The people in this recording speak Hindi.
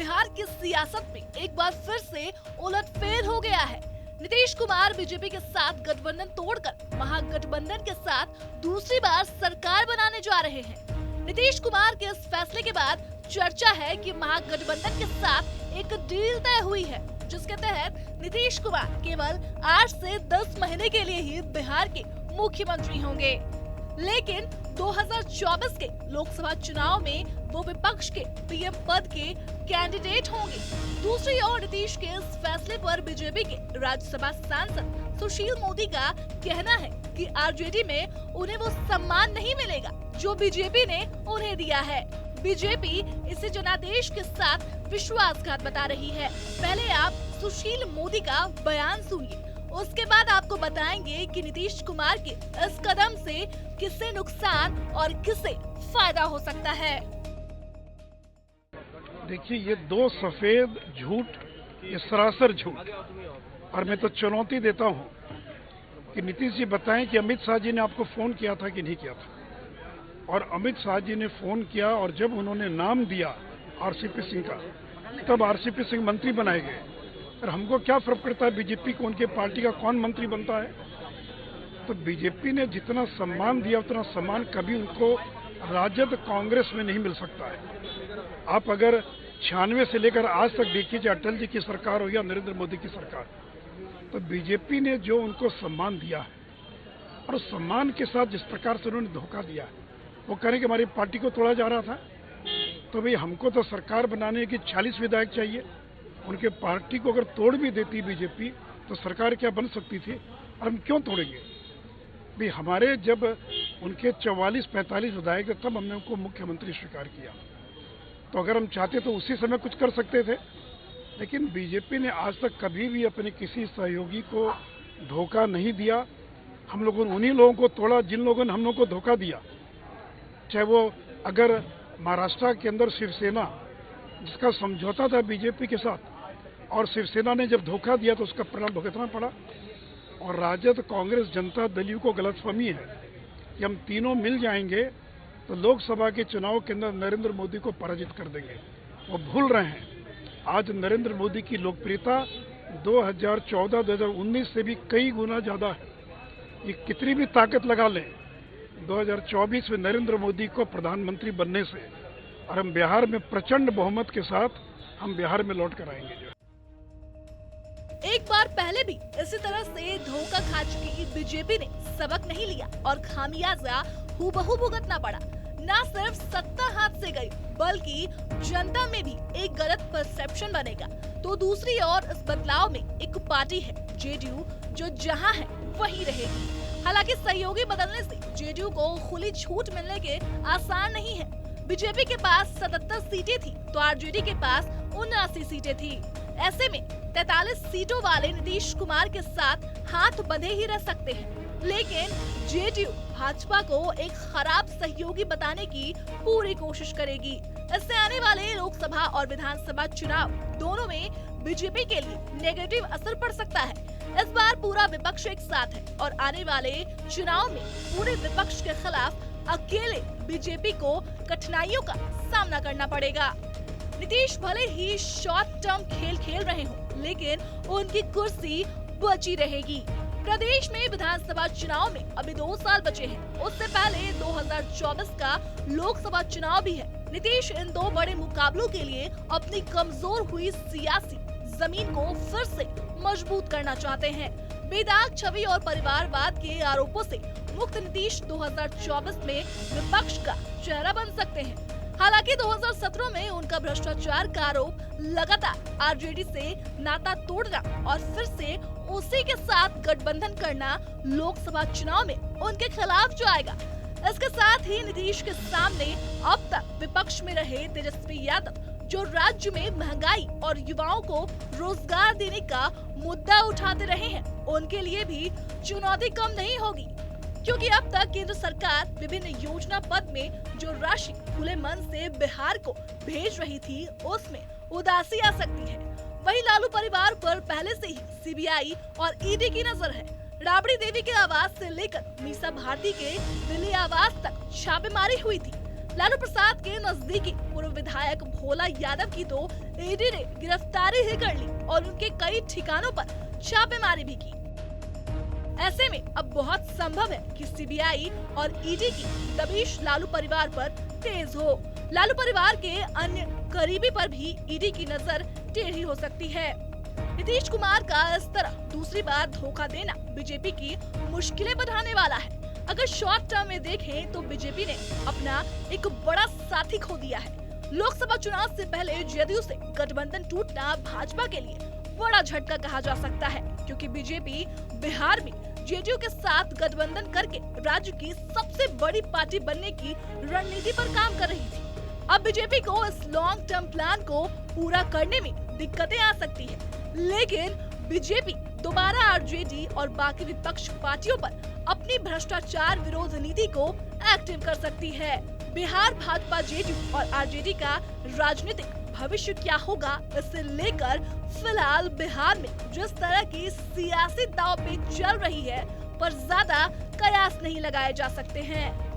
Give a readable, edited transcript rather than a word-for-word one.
बिहार की सियासत में एक बार फिर से उलटफेर हो गया है। नीतीश कुमार बीजेपी के साथ गठबंधन तोड़कर महागठबंधन के साथ दूसरी बार सरकार बनाने जा रहे हैं। नीतीश कुमार के इस फैसले के बाद चर्चा है कि महागठबंधन के साथ एक डील तय हुई है, जिसके तहत नीतीश कुमार केवल 8 से 10 महीने के लिए ही बिहार के मुख्यमंत्री होंगे, लेकिन 2024 के लोकसभा चुनाव में वो विपक्ष के पीएम पद के कैंडिडेट होंगे। दूसरी ओर नीतीश के इस फैसले पर बीजेपी के राज्यसभा सांसद सुशील मोदी का कहना है कि आरजेडी में उन्हें वो सम्मान नहीं मिलेगा जो बीजेपी ने उन्हें दिया है। बीजेपी इसे जनादेश के साथ विश्वासघात बता रही है। पहले आप सुशील मोदी का बयान सुनिए, उसके बाद आपको बताएंगे कि नीतीश कुमार के इस कदम से किसे नुकसान और किसे फायदा हो सकता है। देखिए, ये दो सफेद झूठ, ये सरासर झूठ। और मैं तो चुनौती देता हूँ कि नीतीश जी बताएं कि अमित शाह जी ने आपको फोन किया था कि नहीं किया था। और अमित शाह जी ने फोन किया और जब उन्होंने नाम दिया आरसीपी सिंह का, तब आरसीपी सिंह मंत्री बनाए गए। और हमको क्या फर्क पड़ता है बीजेपी को उनके पार्टी का कौन मंत्री बनता है। तो बीजेपी ने जितना सम्मान दिया उतना सम्मान कभी उनको राजद कांग्रेस में नहीं मिल सकता है। आप अगर 96 से लेकर आज तक देखिए, चाहे अटल जी की सरकार हो या नरेंद्र मोदी की सरकार, तो बीजेपी ने जो उनको सम्मान दिया है और उस सम्मान के साथ जिस प्रकार से उन्होंने धोखा दिया है, वो करें कि हमारी पार्टी को तोड़ा जा रहा था। तो भाई हमको तो सरकार बनाने की 40 विधायक चाहिए। उनके पार्टी को अगर तोड़ भी देती बीजेपी तो सरकार क्या बन सकती थी, और हम क्यों तोड़ेंगे भाई। हमारे जब उनके 44-45 विधायक थे तब हमने उनको मुख्यमंत्री स्वीकार किया। तो अगर हम चाहते तो उसी समय कुछ कर सकते थे। लेकिन बीजेपी ने आज तक कभी भी अपने किसी सहयोगी को धोखा नहीं दिया। हम लोगों ने उन्हीं लोगों को तोड़ा जिन लोगों ने हम लोगों को धोखा दिया। चाहे वो अगर महाराष्ट्र के अंदर शिवसेना, जिसका समझौता था बीजेपी के साथ, और शिवसेना ने जब धोखा दिया तो उसका परिणाम भुगतना पड़ा। और राजद, कांग्रेस, जनता दल को गलतफहमी है कि हम तीनों मिल जाएंगे तो लोकसभा के चुनाव के अंदर नरेंद्र मोदी को पराजित कर देंगे। वो भूल रहे हैं आज नरेंद्र मोदी की लोकप्रियता 2014-2019 से भी कई गुना ज्यादा है। ये कितनी भी ताकत लगा लें, 2024 में नरेंद्र मोदी को प्रधानमंत्री बनने से और हम बिहार में प्रचंड बहुमत के साथ हम बिहार में लौट कर आएंगे। एक बार पहले भी इसी तरह से धोखा खा चुकी बीजेपी ने सबक नहीं लिया और खामियाजा हूबहू भुगतना पड़ा। न सिर्फ सत्ता हाथ से गई, बल्कि जनता में भी एक गलत परसेप्शन बनेगा। तो दूसरी ओर इस बदलाव में एक पार्टी है जेडीयू, जो जहां है वहीं रहेगी। हालांकि सहयोगी बदलने से जेडीयू को खुली छूट मिलने के आसार नहीं है। बीजेपी के पास 77 सीटें थी तो आरजेडी के पास 79 सीटें थी। ऐसे में 43 सीटों वाले नीतीश कुमार के साथ हाथ बंधे ही रह सकते हैं। लेकिन जेडीयू भाजपा को एक खराब सहयोगी बताने की पूरी कोशिश करेगी। इससे आने वाले लोकसभा और विधानसभा चुनाव दोनों में बीजेपी के लिए नेगेटिव असर पड़ सकता है। इस बार पूरा विपक्ष एक साथ है और आने वाले चुनाव में पूरे विपक्ष के खिलाफ अकेले बीजेपी को कठिनाइयों का सामना करना पड़ेगा। नीतीश भले ही शॉर्ट टर्म खेल खेल रहे हों, लेकिन उनकी कुर्सी बची रहेगी। प्रदेश में विधानसभा चुनाव में अभी 2 साल बचे हैं। उससे पहले 2024 का लोकसभा चुनाव भी है। नीतीश इन दो बड़े मुकाबलों के लिए अपनी कमजोर हुई सियासी जमीन को फिर से मजबूत करना चाहते हैं। बेदाग छवि और परिवारवाद के आरोपों से मुक्त नीतीश 2024 में विपक्ष का चेहरा बन सकते हैं। हालांकि 2017 में उनका भ्रष्टाचार का आरोप लगातार आरजेडी से नाता तोड़ना और फिर से उसी के साथ गठबंधन करना लोकसभा चुनाव में उनके खिलाफ जाएगा। इसके साथ ही नीतीश के सामने अब तक विपक्ष में रहे तेजस्वी यादव, जो राज्य में महंगाई और युवाओं को रोजगार देने का मुद्दा उठाते रहे हैं, उनके लिए भी चुनौती कम नहीं होगी। क्योंकि अब तक केंद्र सरकार विभिन्न योजना पद में जो राशि खुले मन से बिहार को भेज रही थी, उसमें उदासी आ सकती है। वहीं लालू परिवार पर पहले से ही सीबीआई और ईडी की नजर है। राबड़ी देवी के आवास से लेकर मीसा भारती के दिल्ली आवास तक छापेमारी हुई थी। लालू प्रसाद के नजदीकी पूर्व विधायक भोला यादव की तो ईडी ने गिरफ्तारी ही कर ली और उनके कई ठिकानों पर छापेमारी भी की। ऐसे में अब बहुत संभव है कि सीबीआई और ईडी की दबिश लालू परिवार पर तेज हो। लालू परिवार के अन्य करीबी पर भी ईडी की नजर टेढ़ी हो सकती है। नीतीश कुमार का इस तरह दूसरी बार धोखा देना बीजेपी की मुश्किलें बढ़ाने वाला है। अगर शॉर्ट टर्म में देखें तो बीजेपी ने अपना एक बड़ा साथी खो दिया है। लोकसभा चुनाव से पहले जदयू से गठबंधन टूटना भाजपा के लिए बड़ा झटका कहा जा सकता है, क्योंकि बीजेपी बिहार में जेडीयू के साथ गठबंधन करके राज्य की सबसे बड़ी पार्टी बनने की रणनीति पर काम कर रही थी। अब बीजेपी को इस लॉन्ग टर्म प्लान को पूरा करने में दिक्कतें आ सकती है, लेकिन बीजेपी दोबारा आरजेडी और बाकी विपक्ष पार्टियों पर अपनी भ्रष्टाचार विरोध नीति को एक्टिव कर सकती है। बिहार भाजपा, जेडीयू और आरजेडी का राजनीतिक भविष्य क्या होगा, इसे लेकर फिलहाल बिहार में जिस तरह की सियासी दांव पे चल रही है, पर ज्यादा कयास नहीं लगाए जा सकते हैं।